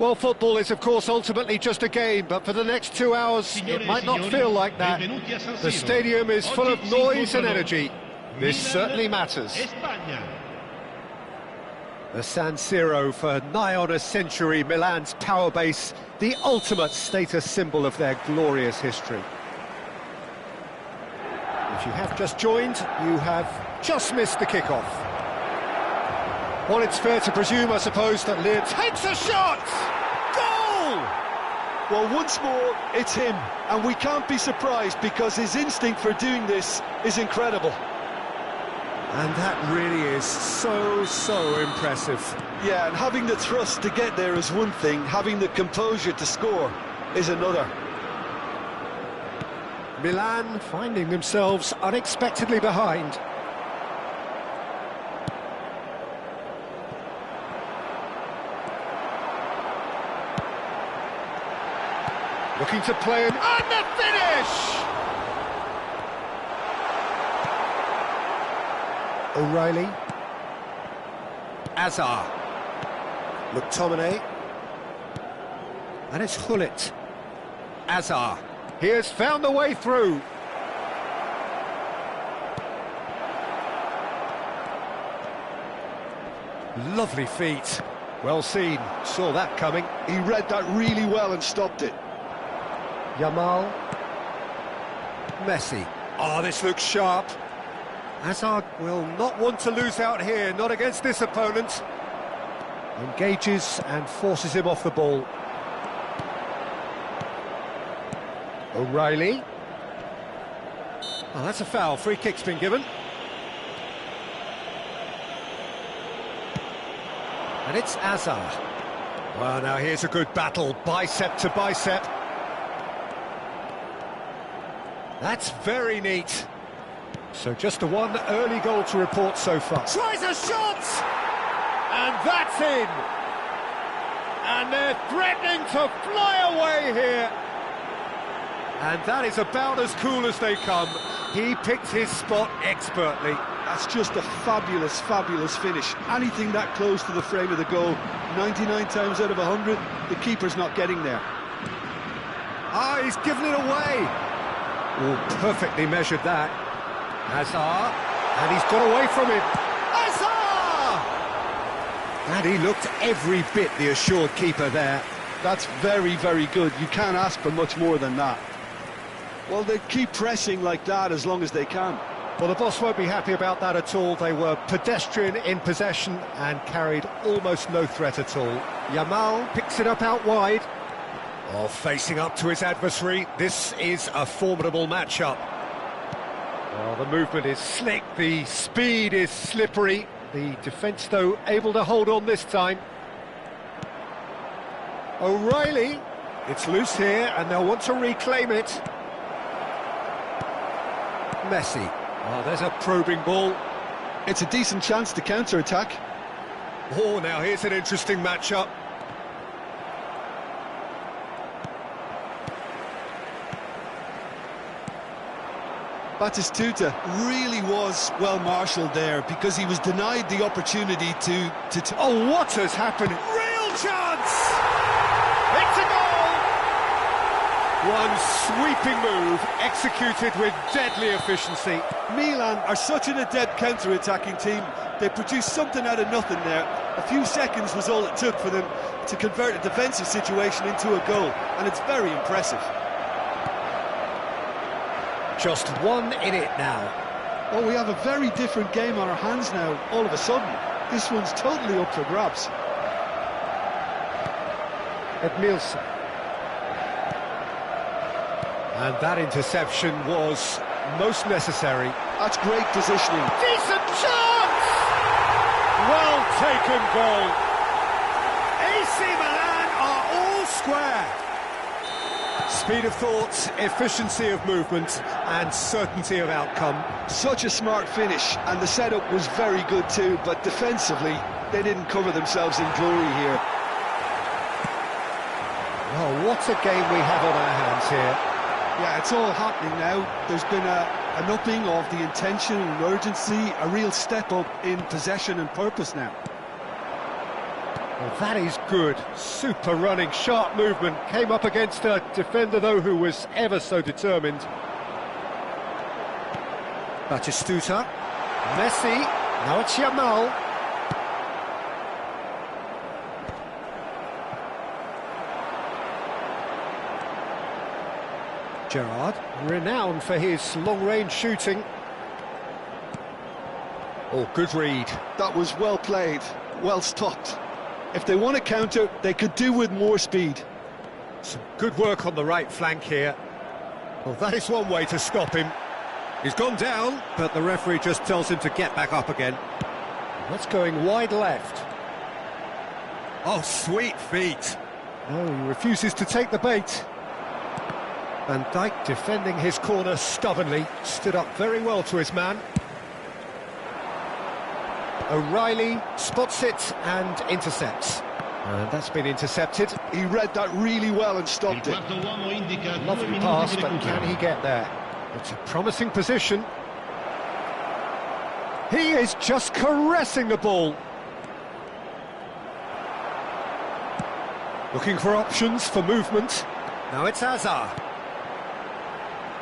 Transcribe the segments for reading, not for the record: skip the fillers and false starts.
Well, football is, of course, ultimately just a game, but for the next 2 hours, it might not feel like that. The stadium is full of noise and energy. This certainly matters. The San Siro, for nigh on a century, Milan's power base, the ultimate status symbol of their glorious history. If you have just joined, you have just missed the kickoff. Well, it's fair to presume, I suppose, that Lear takes a shot! Goal! Well, once more, it's him, and we can't be surprised because his instinct for doing this is incredible. And that really is so impressive. Yeah, and having the thrust to get there is one thing, having the composure to score is another. Milan finding themselves unexpectedly behind. Looking to play him, and the finish! O'Reilly. Azar. McTominay. And it's Hullet. Azar. He has found the way through. Lovely feet. Well seen. Saw that coming. He read that really well and stopped it. Yamal. Messi. Oh, this looks sharp. Hazard will not want to lose out here, not against this opponent. Engages and forces him off the ball. O'Reilly. Oh, that's a foul. Free kick's been given. And it's Azar. Well, now here's a good battle, bicep to bicep. That's very neat. So just the one early goal to report so far. Tries a shot! And that's in! And they're threatening to fly away here. And that is about as cool as they come. He picked his spot expertly. That's just a fabulous finish. Anything that close to the frame of the goal, 99 times out of 100, the keeper's not getting there. Ah, he's given it away. Oh, perfectly measured that. Hazard, and he's got away from him. Hazard! And he looked every bit the assured keeper there. That's very good. You can't ask for much more than that. Well, they keep pressing like that as long as they can. Well, the boss won't be happy about that at all. They were pedestrian in possession and carried almost no threat at all. Yamal picks it up out wide. Oh, facing up to his adversary. This is a formidable matchup. Well, the movement is slick, the speed is slippery. The defence, though, able to hold on this time. O'Reilly. It's loose here, and they'll want to reclaim it. Messi. Oh, there's a probing ball. It's a decent chance to counter-attack. Oh, now here's an interesting matchup. Batistuta really was well marshalled there because he was denied the opportunity to... Oh, what has happened? Real chance! It's a goal! One sweeping move, executed with deadly efficiency. Milan are such an adept counter-attacking team. They produced something out of nothing there. A few seconds was all it took for them to convert a defensive situation into a goal, and it's very impressive. Just one in it now. Well, we have a very different game on our hands now, all of a sudden. This one's totally up for grabs. Edmilson. And that interception was most necessary. That's great positioning. Decent chance! Well taken goal. AC Milan are all square. Speed of thought, efficiency of movement, and certainty of outcome. Such a smart finish, and the setup was very good too, but defensively, they didn't cover themselves in glory here. Well, what a game we have on our hands here. Yeah, it's all happening now. There's been an upping of the intention and urgency, a real step up in possession and purpose now. Well, that is good. Super running, sharp movement. Came up against a defender, though, who was ever so determined. Batistuta. Messi. Now it's Yamal. Gerrard, renowned for his long-range shooting. Oh, good read. That was well played, well stopped. If they want to counter, they could do with more speed. Some good work on the right flank here. Well, that is one way to stop him. He's gone down, but the referee just tells him to get back up again. That's going wide left. Oh, sweet feet. No, he refuses to take the bait. Van Dijk defending his corner stubbornly, stood up very well to his man. O'Reilly spots it and intercepts. And that's been intercepted. He read that really well and stopped it. Lovely pass, but can he get there? It's a promising position. He is just caressing the ball. Looking for options for movement. Now it's Hazard.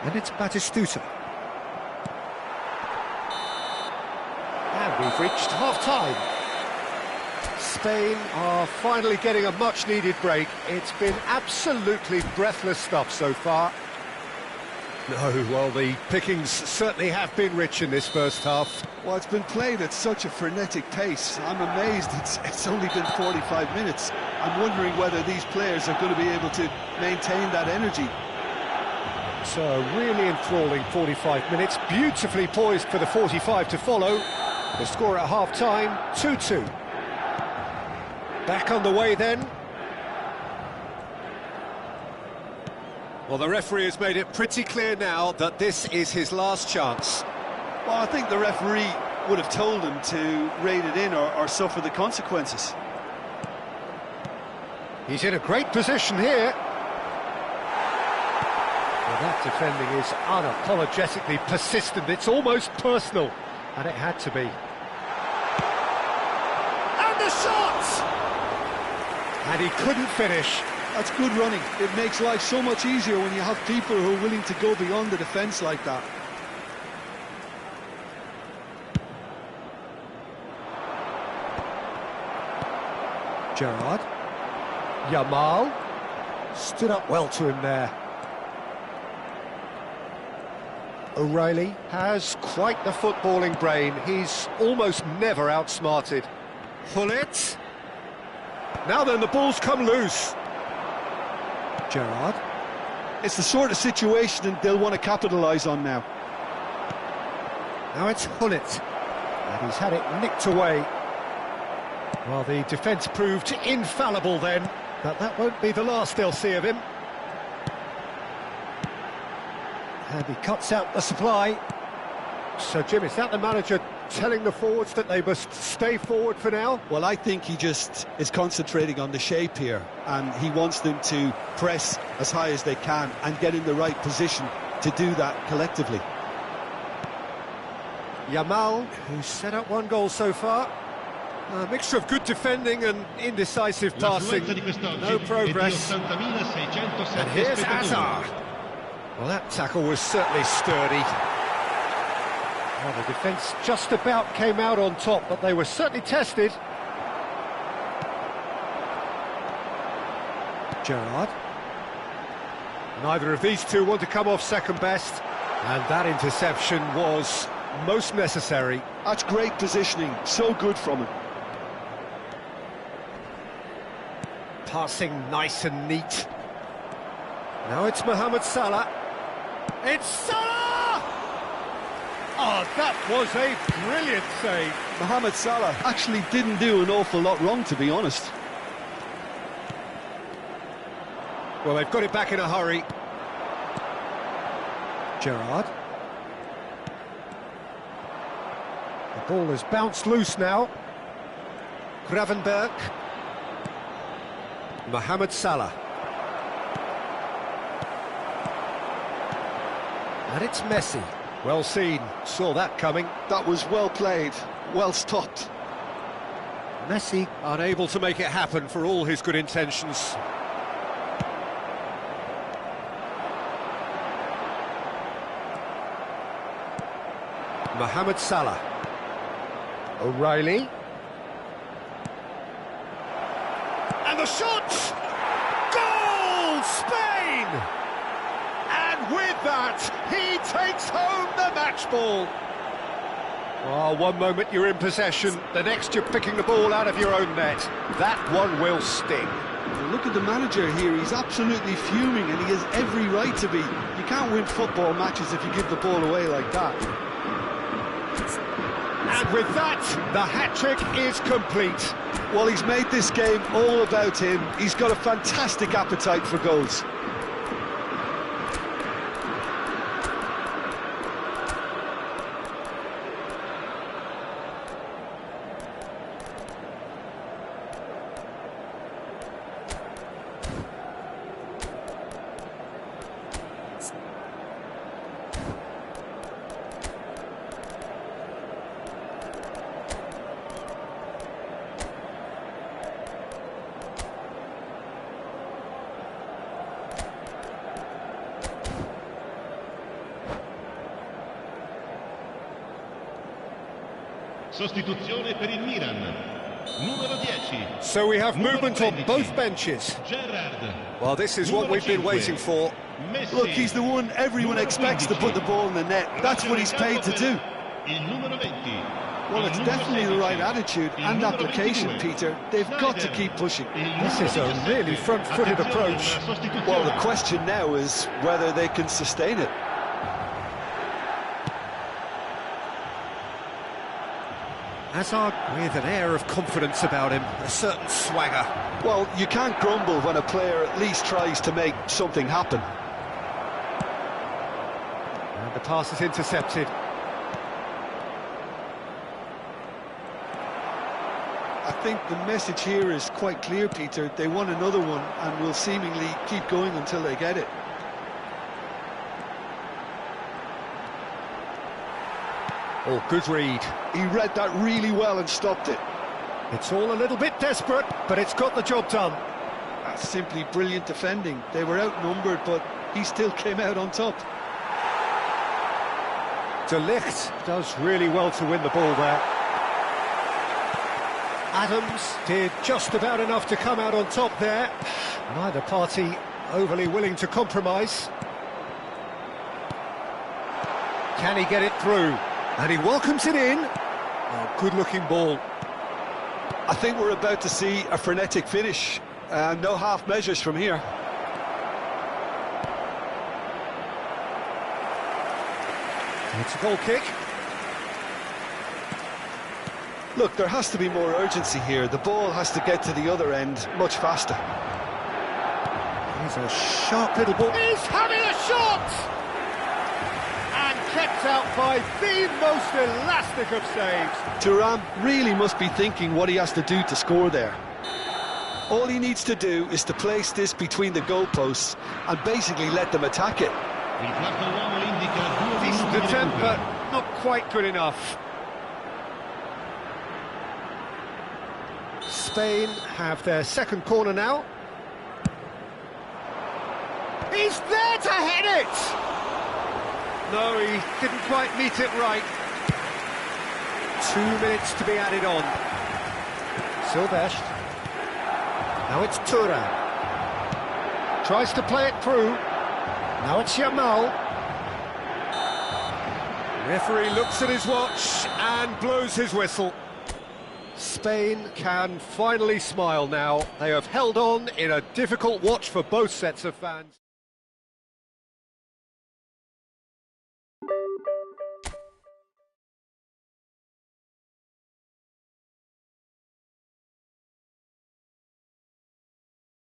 And it's Batistuta. And we've reached half-time. Spain are finally getting a much-needed break. It's been absolutely breathless stuff so far. No, well, the pickings certainly have been rich in this first half. Well, it's been played at such a frenetic pace. I'm amazed it's only been 45 minutes. I'm wondering whether these players are going to be able to maintain that energy. So, a really enthralling 45 minutes, beautifully poised for the 45 to follow. The score at half-time, 2-2. Back on the way then. Well, the referee has made it pretty clear now that this is his last chance. Well, I think the referee would have told him to rein it in or suffer the consequences. He's in a great position here. Well, that defending is unapologetically persistent. It's almost personal, and it had to be. And the shot! And he couldn't finish. That's good running. It makes life so much easier when you have people who are willing to go beyond the defence like that. Gerrard. Yamal. Stood up well to him there. O'Reilly has quite the footballing brain. He's almost never outsmarted. Hullet. Now then, the ball's come loose. Gerrard. It's the sort of situation they'll want to capitalise on now. Now it's Hullet. And he's had it nicked away. Well, the defence proved infallible then, but that won't be the last they'll see of him. And he cuts out the supply. So, Jim, is that the manager telling the forwards that they must stay forward for now? Well, I think he just is concentrating on the shape here, and he wants them to press as high as they can and get in the right position to do that collectively. Yamal, who's set up one goal so far. A mixture of good defending and indecisive passing. No progress. And here's Hazard. Well, that tackle was certainly sturdy. Well, the defence just about came out on top, but they were certainly tested. Gerrard. Neither of these two want to come off second best, and that interception was most necessary. That's great positioning, so good from him. Passing nice and neat. Now it's Mohamed Salah. It's Salah! Oh, that was a brilliant save. Mohamed Salah actually didn't do an awful lot wrong, to be honest. Well, they've got it back in a hurry. Gerrard. The ball has bounced loose now. Gravenberg. Mohamed Salah. And it's Messi. Well seen, saw that coming. That was well played, well stopped. Messi unable to make it happen for all his good intentions. Mohamed Salah. O'Reilly. And the shot! Goal! Spain! And with that, he takes home the match ball. Oh, one moment you're in possession, the next you're picking the ball out of your own net. That one will sting. Look at the manager here, he's absolutely fuming and he has every right to be. You can't win football matches if you give the ball away like that. And with that, the hat-trick is complete. Well, he's made this game all about him. He's got a fantastic appetite for goals. Sostituzione per il Milan. Numero 10. So we have movement on both benches. Well, this is what we've been waiting for. Look, he's the one everyone expects to put the ball in the net. That's what he's paid to do. Well, it's definitely the right attitude and application, Peter. They've got to keep pushing. This is a really front-footed approach. Well, the question now is whether they can sustain it. Hazard with an air of confidence about him, a certain swagger. Well, you can't grumble when a player at least tries to make something happen. And the pass is intercepted. I think the message here is quite clear, Peter. They want another one and will seemingly keep going until they get it. Oh, good read. He read that really well and stopped it. It's all a little bit desperate, but it's got the job done. That's simply brilliant defending. They were outnumbered, but he still came out on top. De Ligt does really well to win the ball there. Adams did just about enough to come out on top there. Neither party overly willing to compromise. Can he get it through? And he welcomes it in. Oh, good-looking ball. I think we're about to see a frenetic finish. No half measures from here. It's a goal kick. Look, there has to be more urgency here. The ball has to get to the other end much faster. Here's a sharp little ball. He's having a shot! Kept out by the most elastic of saves. Thuram really must be thinking what he has to do to score there. All he needs to do is to place this between the goalposts and basically let them attack it. Decent attempt, but not quite good enough. Spain have their second corner now. He's there to head it! No, he didn't quite meet it right. 2 minutes to be added on. Silvestre. Now it's Thuram. Tries to play it through. Now it's Yamal. Referee looks at his watch and blows his whistle. Spain can finally smile now. They have held on in a difficult watch for both sets of fans.